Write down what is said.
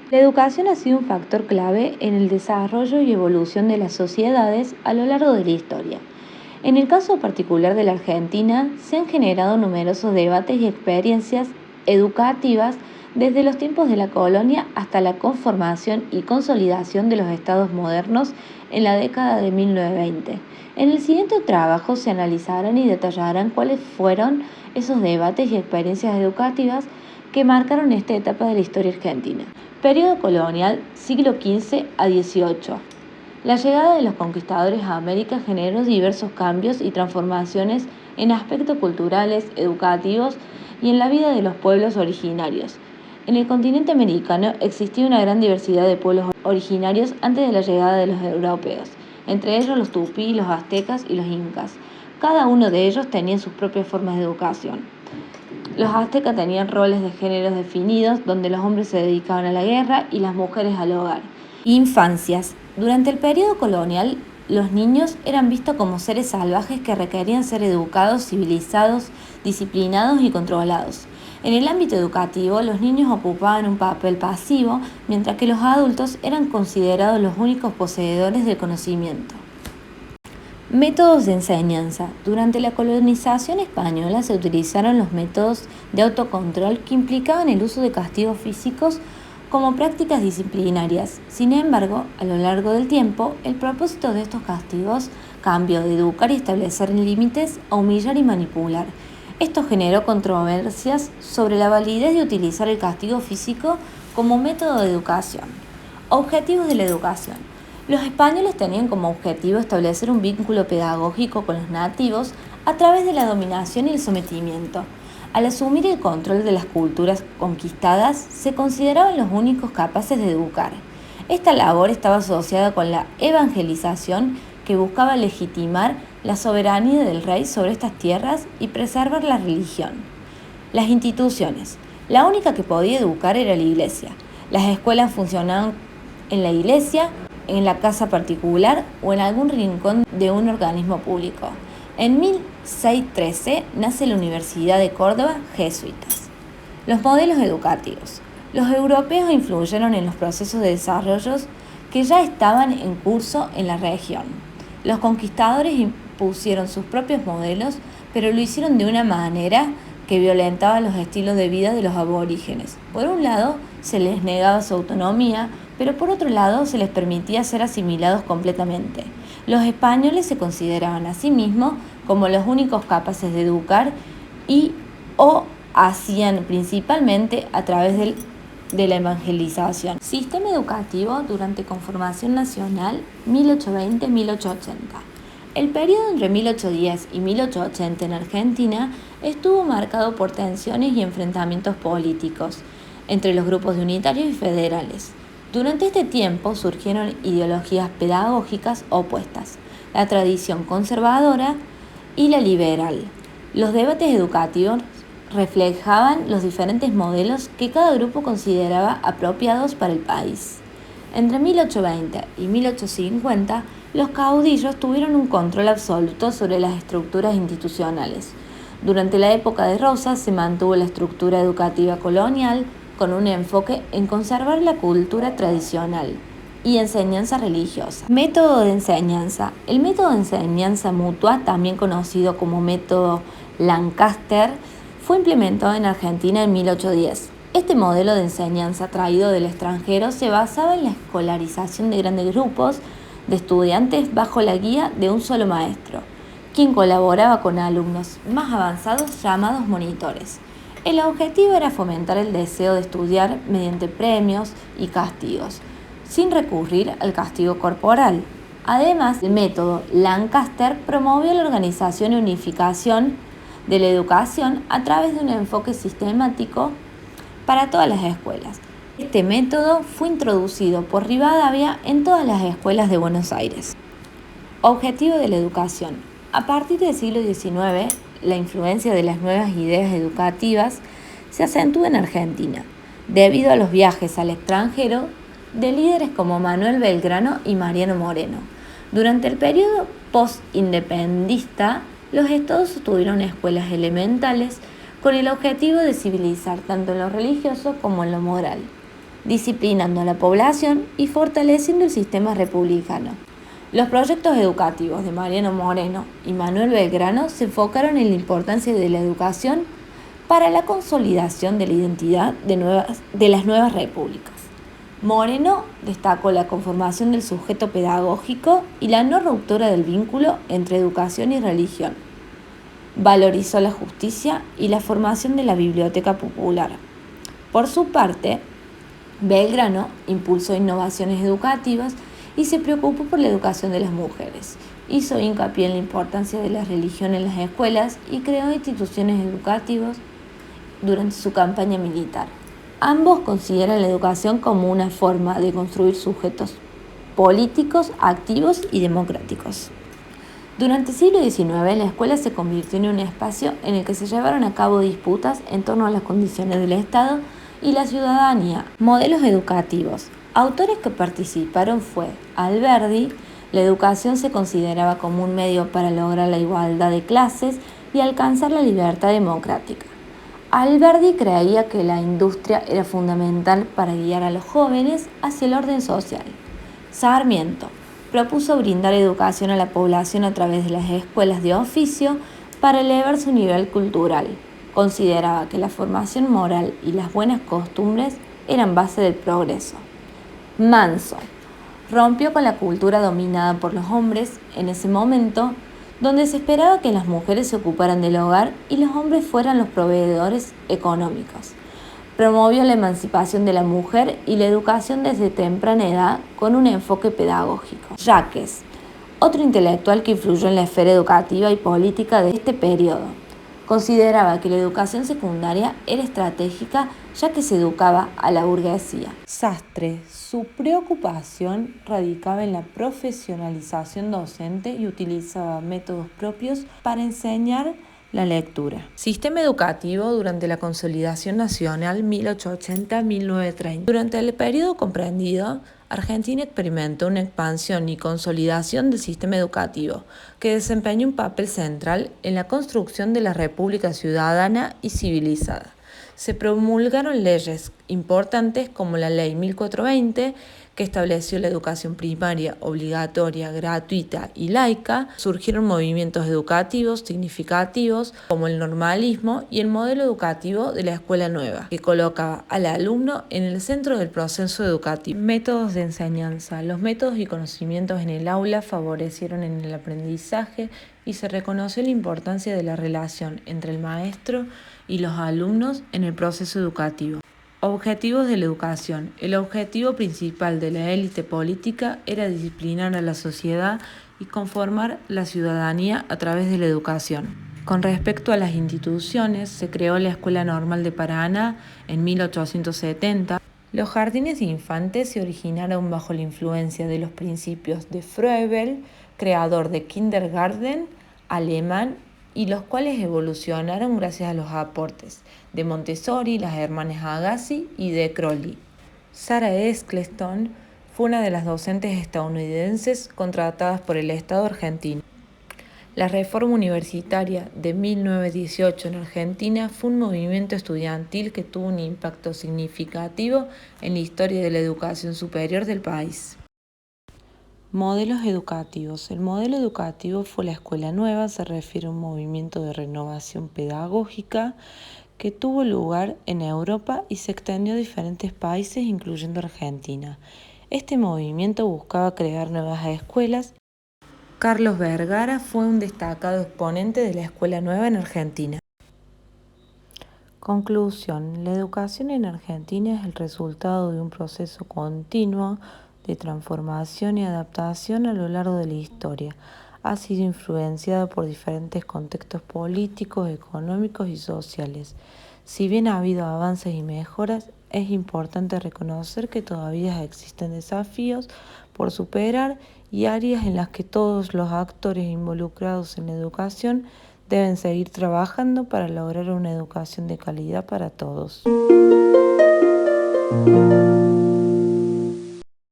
La educación ha sido un factor clave en el desarrollo y evolución de las sociedades a lo largo de la historia. En el caso particular de la Argentina, se han generado numerosos debates y experiencias educativas desde los tiempos de la colonia hasta la conformación y consolidación de los estados modernos en la década de 1920. En el siguiente trabajo se analizarán y detallarán cuáles fueron esos debates y experiencias educativas que marcaron esta etapa de la historia argentina. Periodo colonial, siglo XV a XVIII. La llegada de los conquistadores a América generó diversos cambios y transformaciones en aspectos culturales, educativos y en la vida de los pueblos originarios. En el continente americano existía una gran diversidad de pueblos originarios antes de la llegada de los europeos, entre ellos los tupí, los aztecas y los incas. Cada uno de ellos tenía sus propias formas de educación. Los aztecas tenían roles de géneros definidos, donde los hombres se dedicaban a la guerra y las mujeres al hogar. Infancias. Durante el periodo colonial, los niños eran vistos como seres salvajes que requerían ser educados, civilizados, disciplinados y controlados. En el ámbito educativo, los niños ocupaban un papel pasivo, mientras que los adultos eran considerados los únicos poseedores del conocimiento. Métodos de enseñanza. Durante la colonización española se utilizaron los métodos de autocontrol que implicaban el uso de castigos físicos como prácticas disciplinarias. Sin embargo, a lo largo del tiempo, el propósito de estos castigos cambió de educar y establecer límites a humillar y manipular. Esto generó controversias sobre la validez de utilizar el castigo físico como método de educación. Objetivos de la educación. Los españoles tenían como objetivo establecer un vínculo pedagógico con los nativos a través de la dominación y el sometimiento. Al asumir el control de las culturas conquistadas, se consideraban los únicos capaces de educar. Esta labor estaba asociada con la evangelización, que buscaba legitimar la soberanía del rey sobre estas tierras y preservar la religión. Las instituciones. La única que podía educar era la iglesia. Las escuelas funcionaban en la iglesia, en la casa particular o en algún rincón de un organismo público. En 1613 nace la Universidad de Córdoba, jesuitas. Los modelos educativos. Los europeos influyeron en los procesos de desarrollo que ya estaban en curso en la región. Los conquistadores impusieron sus propios modelos, pero lo hicieron de una manera que violentaba los estilos de vida de los aborígenes. Por un lado, se les negaba su autonomía, pero por otro lado se les permitía ser asimilados completamente. Los españoles se consideraban a sí mismos como los únicos capaces de educar y o hacían principalmente a través de la evangelización. Sistema educativo durante conformación nacional 1820-1880. El periodo entre 1810 y 1880 en Argentina estuvo marcado por tensiones y enfrentamientos políticos entre los grupos de unitarios y federales. Durante este tiempo surgieron ideologías pedagógicas opuestas, la tradición conservadora y la liberal. Los debates educativos reflejaban los diferentes modelos que cada grupo consideraba apropiados para el país. Entre 1820 y 1850, los caudillos tuvieron un control absoluto sobre las estructuras institucionales. Durante la época de Rosas se mantuvo la estructura educativa colonial, con un enfoque en conservar la cultura tradicional y enseñanza religiosa. Método de enseñanza. El método de enseñanza mutua, también conocido como método Lancaster, fue implementado en Argentina en 1810. Este modelo de enseñanza traído del extranjero se basaba en la escolarización de grandes grupos de estudiantes bajo la guía de un solo maestro, quien colaboraba con alumnos más avanzados llamados monitores. El objetivo era fomentar el deseo de estudiar mediante premios y castigos, sin recurrir al castigo corporal. Además, el método Lancaster promovió la organización y unificación de la educación a través de un enfoque sistemático para todas las escuelas. Este método fue introducido por Rivadavia en todas las escuelas de Buenos Aires. Objetivo de la educación. A partir del siglo XIX, la influencia de las nuevas ideas educativas se acentúa en Argentina, debido a los viajes al extranjero de líderes como Manuel Belgrano y Mariano Moreno. Durante el periodo post-independentista, los estados tuvieron escuelas elementales con el objetivo de civilizar tanto en lo religioso como en lo moral. disciplinando a la población y fortaleciendo el sistema republicano. Los proyectos educativos de Mariano Moreno y Manuel Belgrano se enfocaron en la importancia de la educación para la consolidación de la identidad de las nuevas repúblicas. Moreno destacó la conformación del sujeto pedagógico y la no ruptura del vínculo entre educación y religión. Valorizó la justicia y la formación de la biblioteca popular. Por su parte, Belgrano impulsó innovaciones educativas y se preocupó por la educación de las mujeres. Hizo hincapié en la importancia de la religión en las escuelas y creó instituciones educativas durante su campaña militar. Ambos consideran la educación como una forma de construir sujetos políticos, activos y democráticos. Durante el siglo XIX, la escuela se convirtió en un espacio en el que se llevaron a cabo disputas en torno a las condiciones del Estado y la ciudadanía. Modelos educativos. Autores que participaron fue Alberdi. La educación se consideraba como un medio para lograr la igualdad de clases y alcanzar la libertad democrática. Alberdi creía que la industria era fundamental para guiar a los jóvenes hacia el orden social. Sarmiento propuso brindar educación a la población a través de las escuelas de oficio para elevar su nivel cultural. Consideraba que la formación moral y las buenas costumbres eran base del progreso. Manso rompió con la cultura dominada por los hombres en ese momento, donde se esperaba que las mujeres se ocuparan del hogar y los hombres fueran los proveedores económicos. Promovió la emancipación de la mujer y la educación desde temprana edad con un enfoque pedagógico. Jacques, otro intelectual que influyó en la esfera educativa y política de este periodo, consideraba que la educación secundaria era estratégica ya que se educaba a la burguesía. Sastre, su preocupación radicaba en la profesionalización docente y utilizaba métodos propios para enseñar la lectura. Sistema educativo durante la Consolidación Nacional 1880-1930. Durante el periodo comprendido, Argentina experimentó una expansión y consolidación del sistema educativo, que desempeñó un papel central en la construcción de la República ciudadana y civilizada. Se promulgaron leyes importantes como la Ley 1420, que estableció la educación primaria obligatoria, gratuita y laica. Surgieron movimientos educativos significativos como el normalismo y el modelo educativo de la escuela nueva, que colocaba al alumno en el centro del proceso educativo. Métodos de enseñanza. Los métodos y conocimientos en el aula favorecieron en el aprendizaje y se reconoció la importancia de la relación entre el maestro y los alumnos en el proceso educativo. Objetivos de la educación. El objetivo principal de la élite política era disciplinar a la sociedad y conformar la ciudadanía a través de la educación. Con respecto a las instituciones, se creó la Escuela Normal de Paraná en 1870. Los jardines de infantes se originaron bajo la influencia de los principios de Froebel, creador de kindergarten alemán, y los cuales evolucionaron gracias a los aportes de Montessori, las hermanas Agassi y de Crowley. Sarah Eccleston fue una de las docentes estadounidenses contratadas por el Estado argentino. La reforma universitaria de 1918 en Argentina fue un movimiento estudiantil que tuvo un impacto significativo en la historia de la educación superior del país. Modelos educativos. El modelo educativo fue la escuela nueva, se refiere a un movimiento de renovación pedagógica que tuvo lugar en Europa y se extendió a diferentes países, incluyendo Argentina. Este movimiento buscaba crear nuevas escuelas. Carlos Vergara fue un destacado exponente de la escuela nueva en Argentina. Conclusión. La educación en Argentina es el resultado de un proceso continuo de transformación y adaptación a lo largo de la historia. Ha sido influenciada por diferentes contextos políticos, económicos y sociales. Si bien ha habido avances y mejoras, es importante reconocer que todavía existen desafíos por superar y áreas en las que todos los actores involucrados en la educación deben seguir trabajando para lograr una educación de calidad para todos.